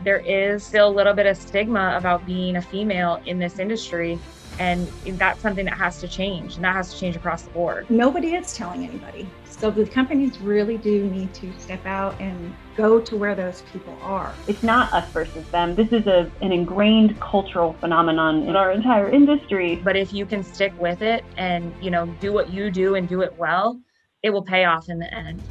There is still a little bit of stigma about being a female in this industry. And that's something that has to change, and that has to change across the board. Nobody is telling anybody. So the companies really do need to step out and go to where those people are. It's not us versus them. This is an ingrained cultural phenomenon in our entire industry. But if you can stick with it and, do what you do and do it well, it will pay off in the end.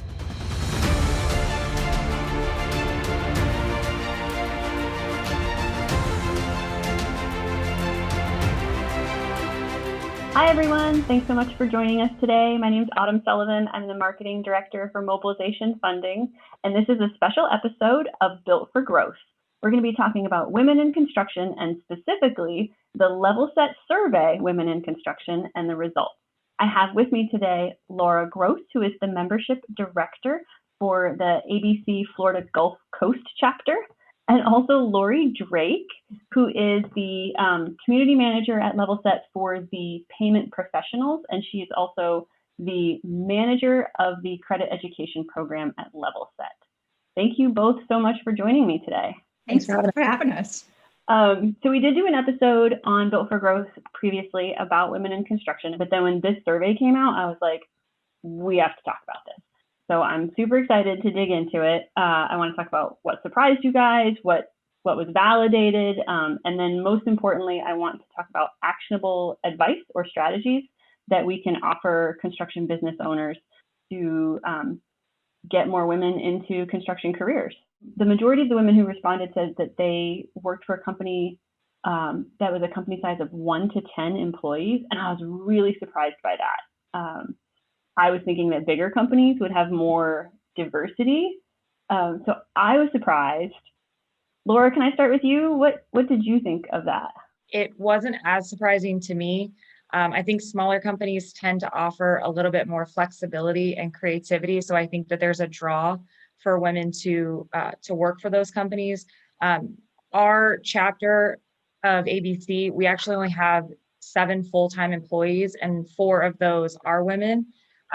Hi, everyone. Thanks so much for joining us today. My name is Autumn Sullivan. I'm the Marketing Director for Mobilization Funding, and this is a special episode of Built for Growth. We're going to be talking about women in construction and specifically the Levelset survey, Women in Construction, and the results. I have with me today Laura Gross, who is the Membership Director for the ABC Florida Gulf Coast chapter, and also Lori Drake, who is the community manager at Levelset for the payment professionals, and she is also the manager of the credit education program at Levelset. Thank you both so much for joining me today. Thanks for having us. So we did do an episode on Built for Growth previously about women in construction, but then when this survey came out, I was like, we have to talk about this. So I'm super excited to dig into it. I want to talk about what surprised you guys, what was validated, and then most importantly, I want to talk about actionable advice or strategies that we can offer construction business owners to get more women into construction careers. The majority of the women who responded said that they worked for a company that was a company size of 1 to 10 employees, and I was really surprised by that. I was thinking that bigger companies would have more diversity. So I was surprised. Laura, can I start with you? What did you think of that? It wasn't as surprising to me. I think smaller companies tend to offer a little bit more flexibility and creativity. So I think that there's a draw for women to work for those companies. Our chapter of ABC, we actually only have 7 full-time employees, and 4 of those are women.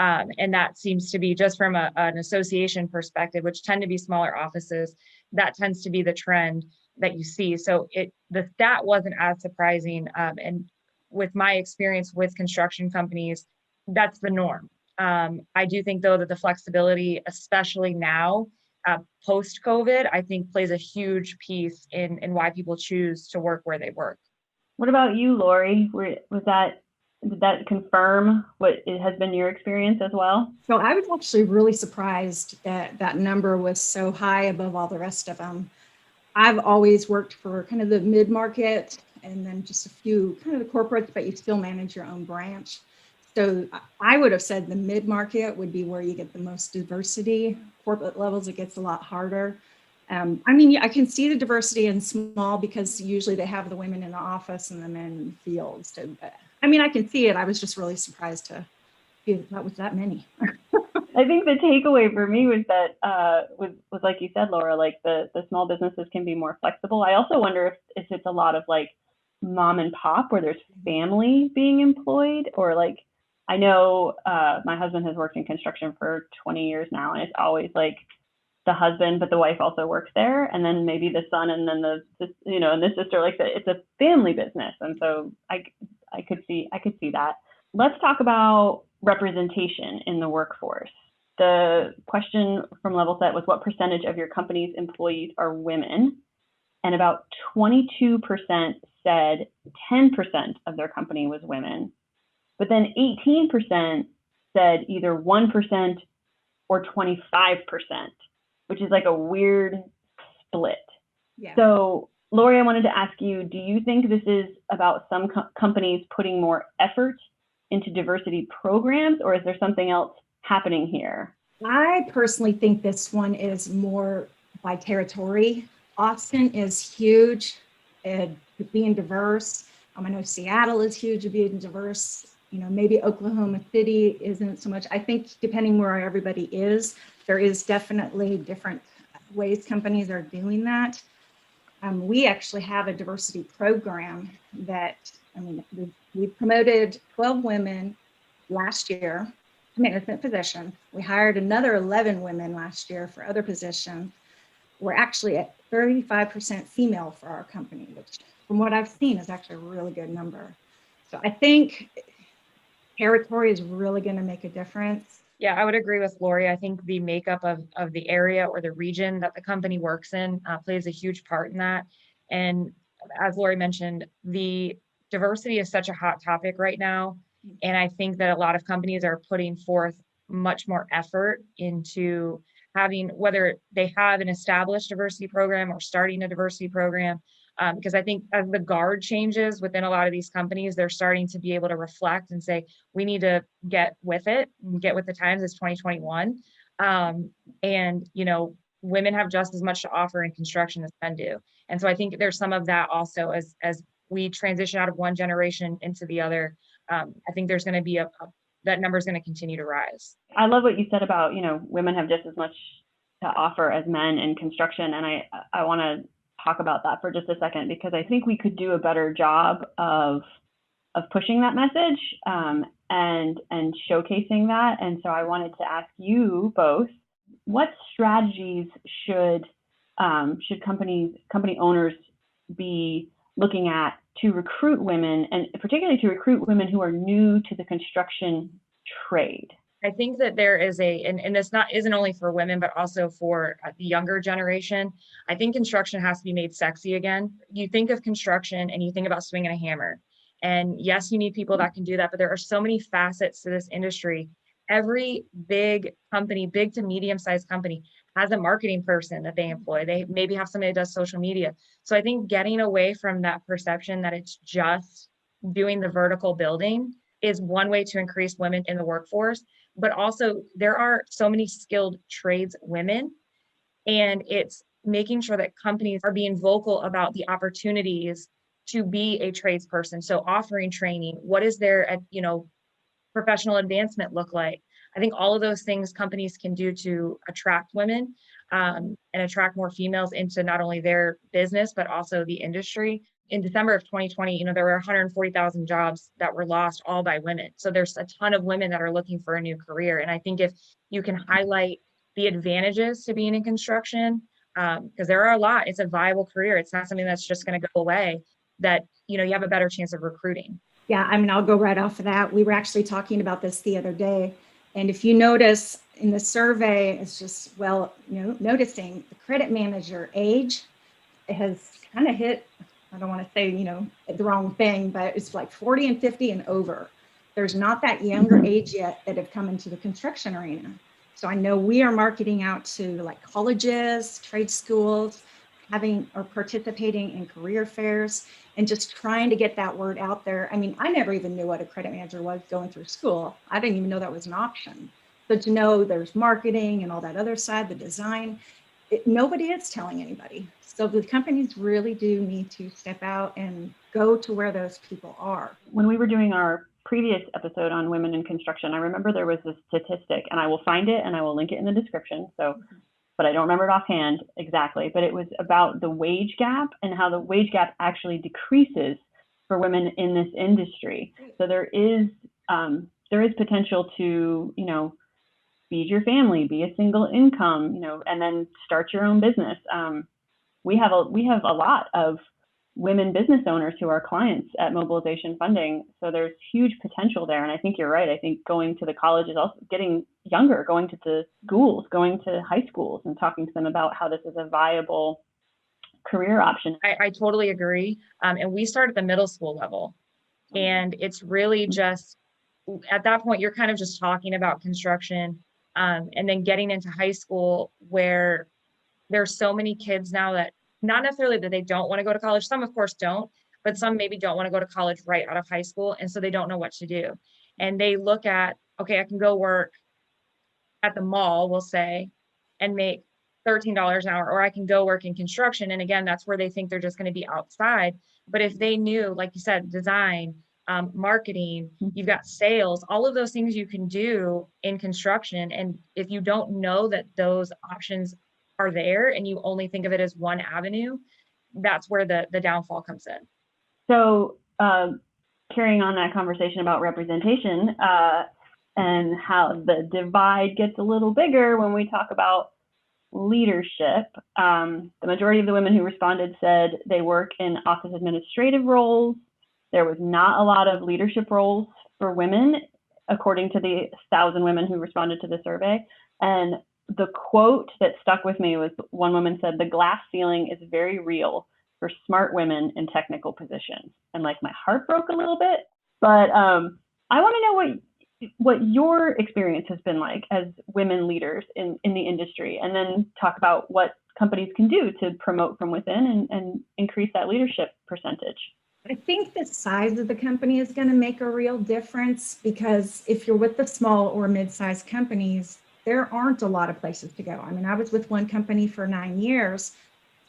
And that seems to be, just from an association perspective, which tend to be smaller offices, that tends to be the trend that you see. So the stat wasn't as surprising. And with my experience with construction companies, that's the norm. I do think, though, that the flexibility, especially now, post-COVID, I think plays a huge piece in why people choose to work where they work. What about you, Lori? Did that confirm what it has been your experience as well? So I was actually really surprised that that number was so high above all the rest of them. I've always worked for kind of the mid-market and then just a few kind of the corporates, but you still manage your own branch. So I would have said the mid-market would be where you get the most diversity. Corporate levels, it gets a lot harder. I can see the diversity in small because usually they have the women in the office and the men in the field. So, I can see it. I was just really surprised to see that was that many. I think the takeaway for me was that, was like you said, Laura, like the small businesses can be more flexible. I also wonder if it's a lot of like mom and pop where there's family being employed, or like, I know my husband has worked in construction for 20 years now, and it's always like the husband, but the wife also works there, and then maybe the son, and then and the sister. Like it's a family business, and so I could see that. Let's talk about representation in the workforce. The question from Levelset was, what percentage of your company's employees are women? And about 22% said 10% of their company was women. But then 18% said either 1% or 25%, which is like a weird split. Yeah. So Lori, I wanted to ask you, do you think this is about some companies putting more effort into diversity programs, or is there something else happening here? I personally think this one is more by territory. Austin is huge at being diverse. I know Seattle is huge at being diverse. Maybe Oklahoma City isn't so much. I think depending where everybody is, there is definitely different ways companies are doing that. We actually have a diversity program that, we promoted 12 women last year to management positions. We hired another 11 women last year for other positions. we're actually at 35% female for our company, which from what I've seen is actually a really good number. So I think territory is really going to make a difference. Yeah, I would agree with Lori. I think the makeup of the area or the region that the company works in plays a huge part in that. And as Lori mentioned, the diversity is such a hot topic right now. And I think that a lot of companies are putting forth much more effort into having, whether they have an established diversity program or starting a diversity program. Because I think as the guard changes within a lot of these companies, they're starting to be able to reflect and say, we need to get with it, get with the times. It's 2021. And, women have just as much to offer in construction as men do. And so I think there's some of that also as we transition out of one generation into the other. I think there's going to be that number is going to continue to rise. I love what you said about, women have just as much to offer as men in construction. And I want to talk about that for just a second, because I think we could do a better job of pushing that message and showcasing that. And so I wanted to ask you both, what strategies should company owners be looking at to recruit women, and particularly to recruit women who are new to the construction trade? I think that there is and this isn't only for women, but also for the younger generation. I think construction has to be made sexy again. You think of construction and you think about swinging a hammer. And yes, you need people that can do that, but there are so many facets to this industry. Every big company, big to medium-sized company, has a marketing person that they employ. They maybe have somebody that does social media. So I think getting away from that perception that it's just doing the vertical building is one way to increase women in the workforce. But also there are so many skilled trades women, and it's making sure that companies are being vocal about the opportunities to be a tradesperson. So offering training, what is their, professional advancement look like? I think all of those things companies can do to attract women and attract more females into not only their business, but also the industry. In December of 2020, there were 140,000 jobs that were lost all by women. So there's a ton of women that are looking for a new career. And I think if you can highlight the advantages to being in construction, because there are a lot, it's a viable career. It's not something that's just going to go away, that, you have a better chance of recruiting. Yeah, I'll go right off of that. We were actually talking about this the other day. And if you notice in the survey, it's just, noticing the credit manager age has kind of hit, I don't want to say, the wrong thing, but it's like 40 and 50 and over. There's not that younger age yet that have come into the construction arena. So I know we are marketing out to like colleges, trade schools, or participating in career fairs, and just trying to get that word out there. I mean, I never even knew what a credit manager was going through school. I didn't even know that was an option. But to know there's marketing and all that other side, the design, nobody is telling anybody. So the companies really do need to step out and go to where those people are. When we were doing our previous episode on women in construction, I remember there was this statistic, and I will find it and I will link it in the description. But I don't remember it offhand exactly, but it was about the wage gap and how the wage gap actually decreases for women in this industry. So there is potential to, feed your family, be a single income, and then start your own business. We have a lot of women business owners who are clients at Mobilization Funding. So there's huge potential there. And I think you're right. I think going to the colleges, also getting younger, going to the schools, going to high schools and talking to them about how this is a viable career option. I totally agree. And we start at the middle school level. And it's really just, at that point, you're kind of just talking about construction, and then getting into high school, where there's so many kids now that, not necessarily that they don't want to go to college. Some, of course, don't, but some maybe don't want to go to college right out of high school. And so they don't know what to do. And they look at, okay, I can go work at the mall, we'll say, and make $13 an hour, or I can go work in construction. And again, that's where they think they're just going to be outside. But if they knew, like you said, design, marketing, you've got sales, all of those things you can do in construction. And if you don't know that those options are there and you only think of it as one avenue, that's where the downfall comes in. So carrying on that conversation about representation and how the divide gets a little bigger when we talk about leadership, the majority of the women who responded said they work in office administrative roles. There was not a lot of leadership roles for women, according to the 1,000 women who responded to the survey. And the quote that stuck with me was one woman said, "The glass ceiling is very real for smart women in technical positions." And like my heart broke a little bit, but I want to know what your experience has been like as women leaders in the industry, and then talk about what companies can do to promote from within and increase that leadership percentage. I think the size of the company is going to make a real difference, because if you're with the small or mid-sized companies, there aren't a lot of places to go. I mean, I was with one company for 9 years,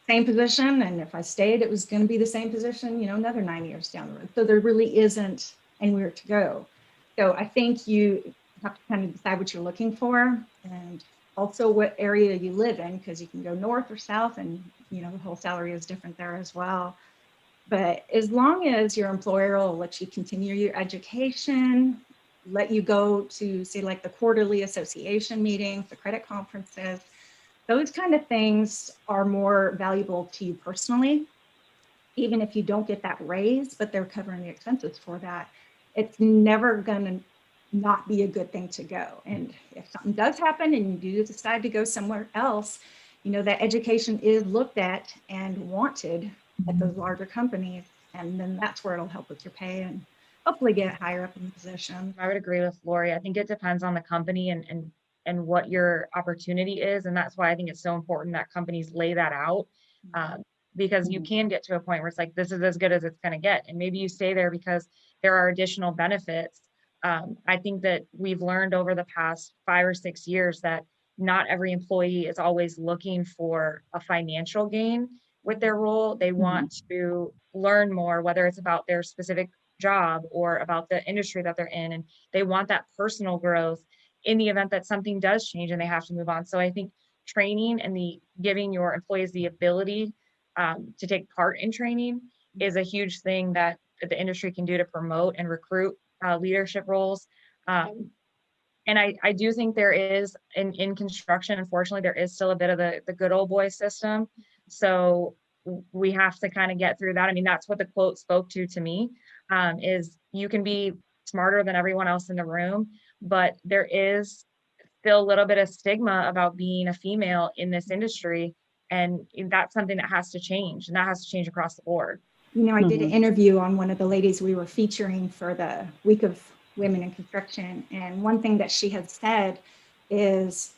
same position, and if I stayed, it was going to be the same position, another 9 years down the road. So there really isn't anywhere to go. So I think you have to kind of decide what you're looking for, and also what area you live in, because you can go north or south, and the whole salary is different there as well. But as long as your employer will let you continue your education, let you go to, say, like the quarterly association meetings, the credit conferences, those kind of things are more valuable to you personally. Even if you don't get that raise, but they're covering the expenses for that, it's never going to not be a good thing to go. And if something does happen and you do decide to go somewhere else, that education is looked at and wanted at those larger companies, and then that's where it'll help with your pay and hopefully get higher up in the position. I would agree with Lori. I think it depends on the company and what your opportunity is, and that's why I think it's so important that companies lay that out, because you can get to a point where it's like, this is as good as it's going to get, and maybe you stay there because there are additional benefits. I think that we've learned over the past 5 or 6 years that not every employee is always looking for a financial gain with their role. They want to learn more, whether it's about their specific job or about the industry that they're in, and they want that personal growth in the event that something does change and they have to move on. So I think training and giving your employees the ability to take part in training is a huge thing that the industry can do to promote and recruit leadership roles. And I do think there is, in construction, unfortunately, there is still a bit of the good old boy system. So we have to kind of get through that. I mean, that's what the quote spoke to me, is you can be smarter than everyone else in the room, but there is still a little bit of stigma about being a female in this industry. And that's something that has to change, and that has to change across the board. I did an interview on one of the ladies we were featuring for the Week of Women in Construction. And one thing that she had said is,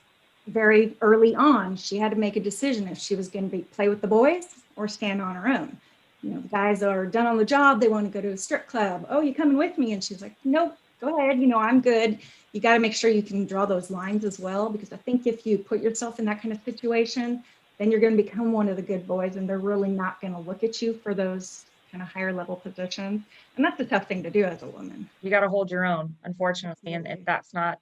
very early on, she had to make a decision if she was going to play with the boys or stand on her own. The guys are done on the job. They want to go to a strip club. "Oh, you coming with me?" And she's like, "Nope, go ahead. I'm good." You got to make sure you can draw those lines as well, because I think if you put yourself in that kind of situation, then you're going to become one of the good boys, and they're really not going to look at you for those kind of higher level positions. And that's a tough thing to do as a woman. You got to hold your own, unfortunately. And if that's not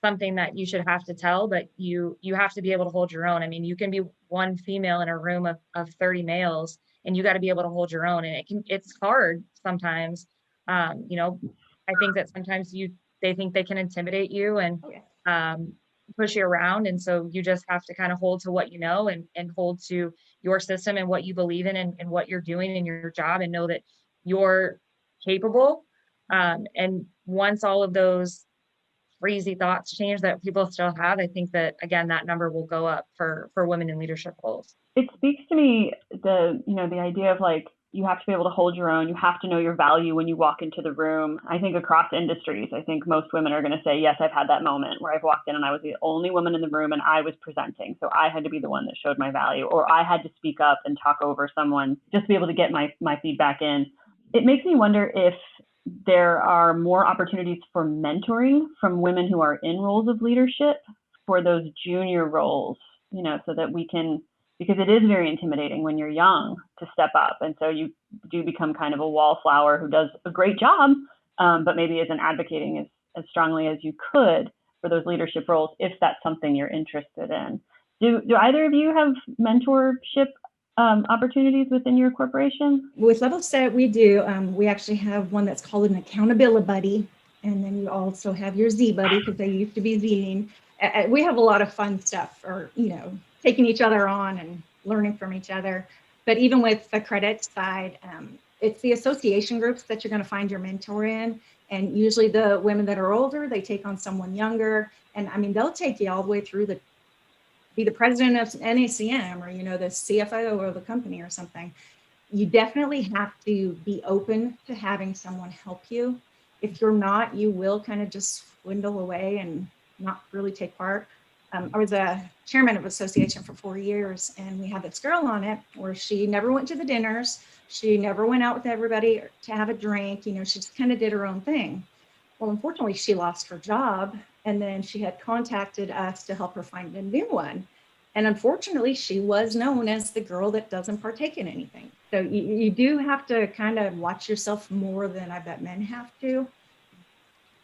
something that you should have to tell, but you have to be able to hold your own. I mean, you can be one female in a room of 30 males, and you got to be able to hold your own. And it's hard sometimes. I think that sometimes they think they can intimidate you and push you around. And so you just have to kind of hold to what you know, and hold to your system and what you believe in, and what you're doing in your job, and know that you're capable. And once all of those crazy thoughts change that people still have, I think that, again, that number will go up for women in leadership roles. It speaks to me, the idea of like, you have to be able to hold your own. You have to know your value when you walk into the room. I think across industries, I think most women are going to say, yes, I've had that moment where I've walked in and I was the only woman in the room and I was presenting. So I had to be the one that showed my value, or I had to speak up and talk over someone just to be able to get my feedback in. It makes me wonder if there are more opportunities for mentoring from women who are in roles of leadership for those junior roles, so that we can, because it is very intimidating when you're young to step up. And so you do become kind of a wallflower who does a great job, but maybe isn't advocating as strongly as you could for those leadership roles, if that's something you're interested in. Do either of you have mentorship opportunities within your corporation? With Levelset, we do. We actually have one that's called an accountability buddy. And then you also have your Z buddy, because they used to be Zing. We have a lot of fun stuff, or, taking each other on and learning from each other. But even with the credit side, it's the association groups that you're going to find your mentor in. And usually the women that are older, they take on someone younger. And I mean, they'll take you all the way through be the president of NACM or, the CFO of the company or something. You definitely have to be open to having someone help you. If you're not, you will kind of just dwindle away and not really take part. I was a chairman of association for 4 years, and we had this girl on it where she never went to the dinners. She never went out with everybody to have a drink. She just kind of did her own thing. Well, unfortunately, she lost her job, and then she had contacted us to help her find a new one. And unfortunately, she was known as the girl that doesn't partake in anything. So you do have to kind of watch yourself more than I bet men have to.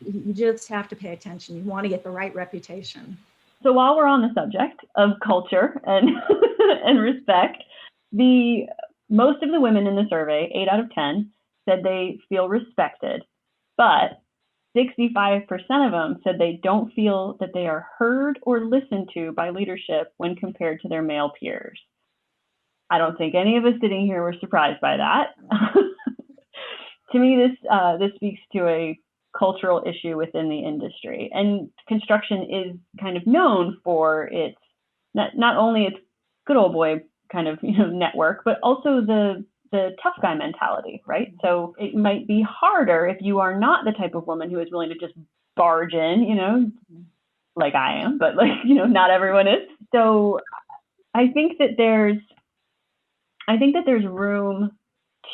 You just have to pay attention. You want to get the right reputation. So while we're on the subject of culture and and respect, most of the women in the survey, 8 out of 10, said they feel respected, but 65% of them said they don't feel that they are heard or listened to by leadership when compared to their male peers. I don't think any of us sitting here were surprised by that. To me, this speaks to a cultural issue within the industry. And construction is kind of known for its, not only its good old boy kind of network, but also the tough guy mentality, right? So it might be harder if you are not the type of woman who is willing to just barge in, like I am, but not everyone is. So I think that there's room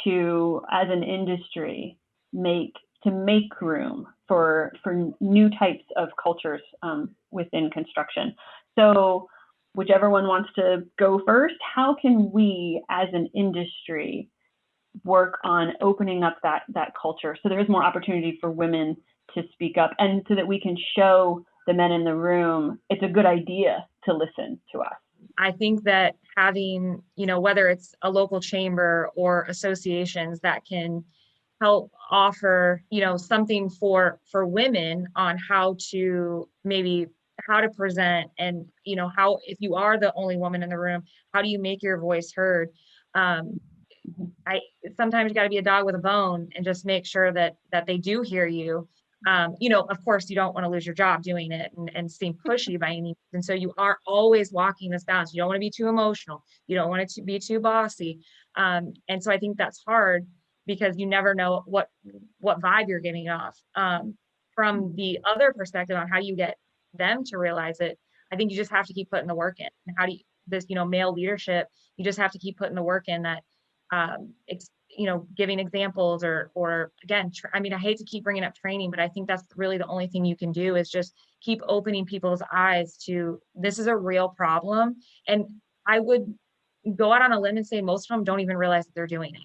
to, as an industry, make room for new types of cultures within construction. So whichever one wants to go first, how can we as an industry work on opening up that culture so there is more opportunity for women to speak up, and so that we can show the men in the room it's a good idea to listen to us? I think that having, whether it's a local chamber or associations that can help offer, something for women on how to present, and, how, if you are the only woman in the room, how do you make your voice heard? Sometimes you got to be a dog with a bone and just make sure that they do hear you. Of course, you don't want to lose your job doing it and seem pushy by any means. And so you are always walking this balance. You don't want to be too emotional. You don't want it to be too bossy. And so I think that's hard because you never know what vibe you're giving off. From the other perspective on how you get them to realize it, I think you just have to keep putting the work in. And how do you, this, male leadership, you just have to keep putting the work in that, giving examples or again, I hate to keep bringing up training, but I think that's really the only thing you can do is just keep opening people's eyes to this is a real problem. And I would go out on a limb and say most of them don't even realize that they're doing it.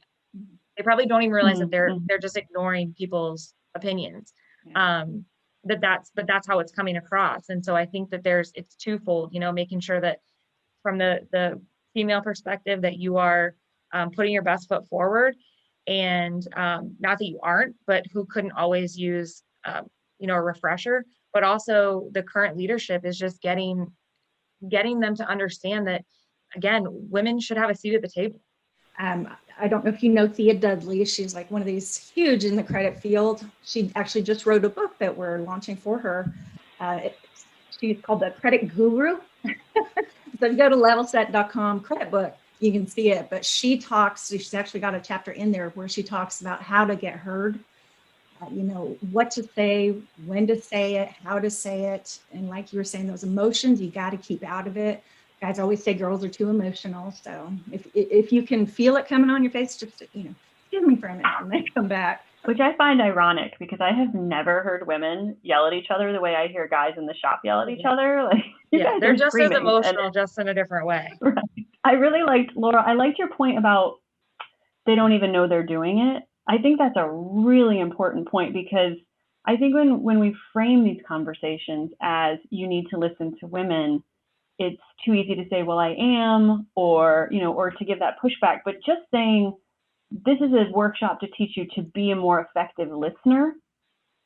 They probably don't even realize that they're just ignoring people's opinions. But that's how it's coming across. And so I think that it's twofold, making sure that from the female perspective that you are putting your best foot forward, and not that you aren't, but who couldn't always use a refresher, but also the current leadership is just getting them to understand that, again, women should have a seat at the table. I don't know if you know Thea Dudley. She's like one of these huge in the credit field. She actually just wrote a book that we're launching for her. She's called the Credit Guru. So you go to levelset.com, credit book, you can see it. But she's actually got a chapter in there where she talks about how to get heard, what to say, when to say it, how to say it. And like you were saying, those emotions, you got to keep out of it. Guys always say girls are too emotional. So if you can feel it coming on your face, just, excuse me for a minute and then come back. Which I find ironic because I have never heard women yell at each other the way I hear guys in the shop yell at each other. Like, they're just as emotional, just in a different way. Right. I really liked, Laura, I liked your point about they don't even know they're doing it. I think that's a really important point because I think when we frame these conversations as you need to listen to women, it's too easy to say, well, I am, or to give that pushback. But just saying, this is a workshop to teach you to be a more effective listener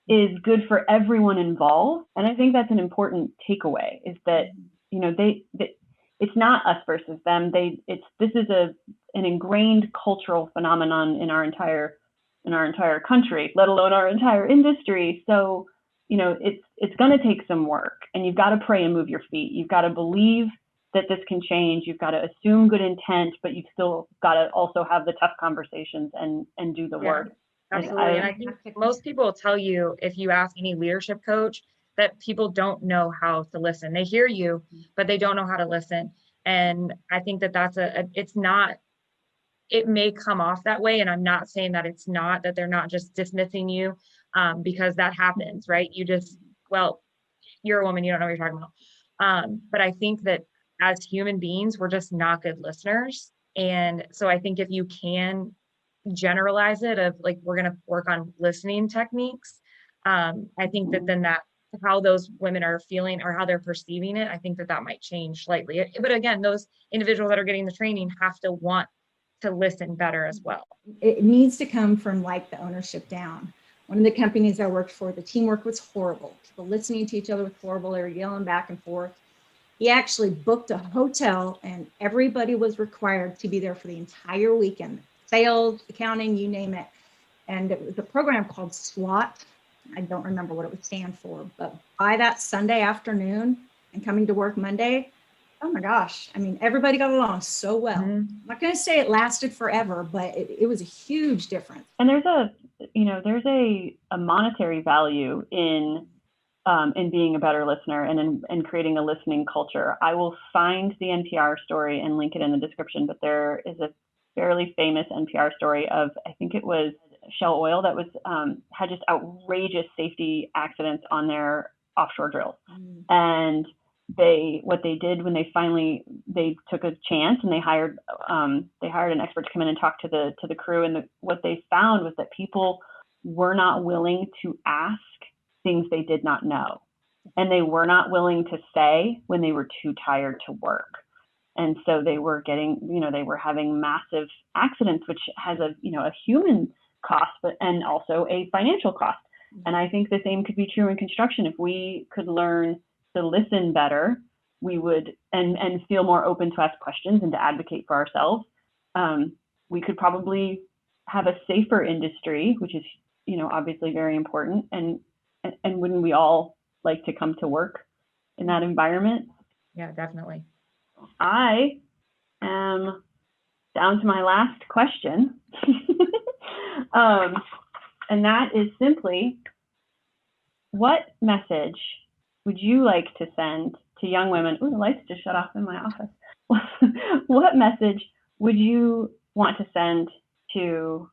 is good for everyone involved. And I think that's an important takeaway is that, it's not us versus them. This is an ingrained cultural phenomenon in our entire country, let alone our entire industry. So, it's going to take some work, and you've got to pray and move your feet. You've got to believe that this can change. You've got to assume good intent, but you've still got to also have the tough conversations and do the work. Absolutely. And I think most people will tell you, if you ask any leadership coach, that people don't know how to listen. They hear you, but they don't know how to listen. And I think that it's not, it may come off that way. And I'm not saying that it's not, that they're not just dismissing you, because that happens, right? Well, you're a woman, you don't know what you're talking about. But I think that as human beings, we're just not good listeners. And so I think if you can generalize it of like, we're going to work on listening techniques, I think that then that how those women are feeling or how they're perceiving it, I think that might change slightly. But again, those individuals that are getting the training have to want to listen better as well. It needs to come from like the ownership down. One of the companies I worked for, the teamwork was horrible. People listening to each other was horrible. They were yelling back and forth. He actually booked a hotel and everybody was required to be there for the entire weekend. Sales, accounting, you name it. And it was a program called SWAT. I don't remember what it would stand for, but by that Sunday afternoon and coming to work Monday, oh my gosh, I mean, everybody got along so well. Mm-hmm. I'm not going to say it lasted forever, but it was a huge difference. And there's a monetary value in being a better listener and in creating a listening culture. I will find the NPR story and link it in the description, but there is a fairly famous NPR story of, I think it was Shell Oil, that was had just outrageous safety accidents on their offshore drills. And what they did when they took a chance and they hired an expert to come in and talk to the crew, and what they found was that people were not willing to ask things they did not know, and they were not willing to say when they were too tired to work. And so they were having massive accidents, which has a human cost, and also a financial cost. And I think the same could be true in construction. If we could learn to listen better, we would, and feel more open to ask questions and to advocate for ourselves, we could probably have a safer industry, which is, obviously very important. And wouldn't we all like to come to work in that environment? Yeah, definitely. I am down to my last question. And that is simply, what message would you like to send to young women? Oh, the lights just shut off in my office. What message would you want to send to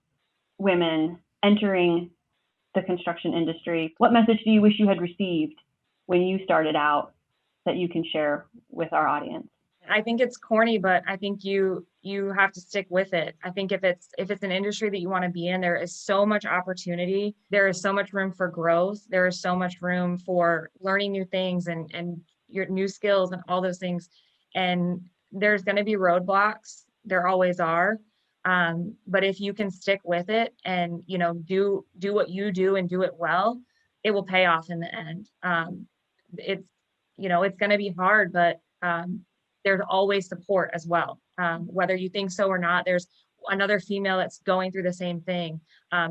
women entering the construction industry? What message do you wish you had received when you started out that you can share with our audience? I think it's corny, but I think you have to stick with it. I think if it's an industry that you want to be in, there is so much opportunity. There is so much room for growth. There is so much room for learning new things and your new skills and all those things. And there's going to be roadblocks. There always are. But if you can stick with it and, do what you do and do it well, it will pay off in the end. It's going to be hard, but there's always support as well. Whether you think so or not, there's another female that's going through the same thing.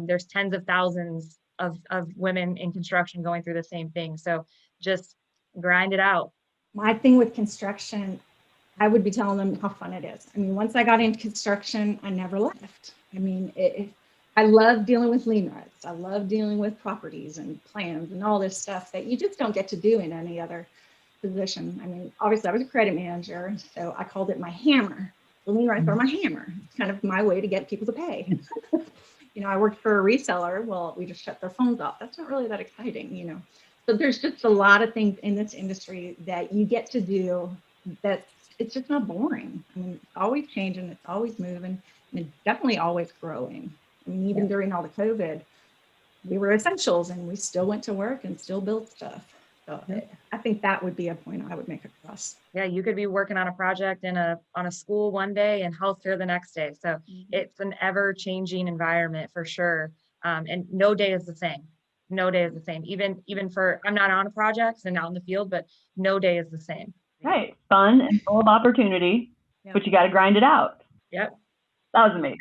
There's tens of thousands of women in construction going through the same thing. So just grind it out. My thing with construction, I would be telling them how fun it is. I mean, once I got into construction, I never left. I mean, I love dealing with lien rights. I love dealing with properties and plans and all this stuff that you just don't get to do in any other position. I mean, obviously I was a credit manager, so I called it my hammer. The lien rights are my hammer. It's kind of my way to get people to pay. I worked for a reseller. Well, we just shut their phones off. That's not really that exciting, So there's just a lot of things in this industry that you get to do that it's just not boring. I mean, it's always changing. It's always moving. And it's definitely always growing. I mean, even during all the COVID, we were essentials and we still went to work and still built stuff. So I think that would be a point I would make across. Yeah, you could be working on a project on a school one day and healthcare the next day. So it's an ever-changing environment for sure. And no day is the same. No day is the same. Even for, I'm not on a project and out in the field, but no day is the same. Right. Fun and full of opportunity, but you got to grind it out. Yep. That was amazing.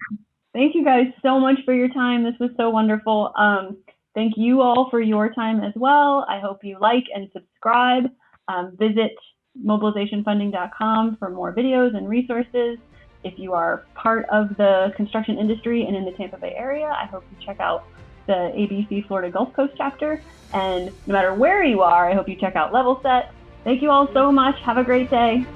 Thank you guys so much for your time. This was so wonderful. Thank you all for your time as well. I hope you like and subscribe. Visit mobilizationfunding.com for more videos and resources. If you are part of the construction industry and in the Tampa Bay area, I hope you check out the ABC Florida Gulf Coast chapter. And no matter where you are, I hope you check out Levelset. Thank you all so much. Have a great day.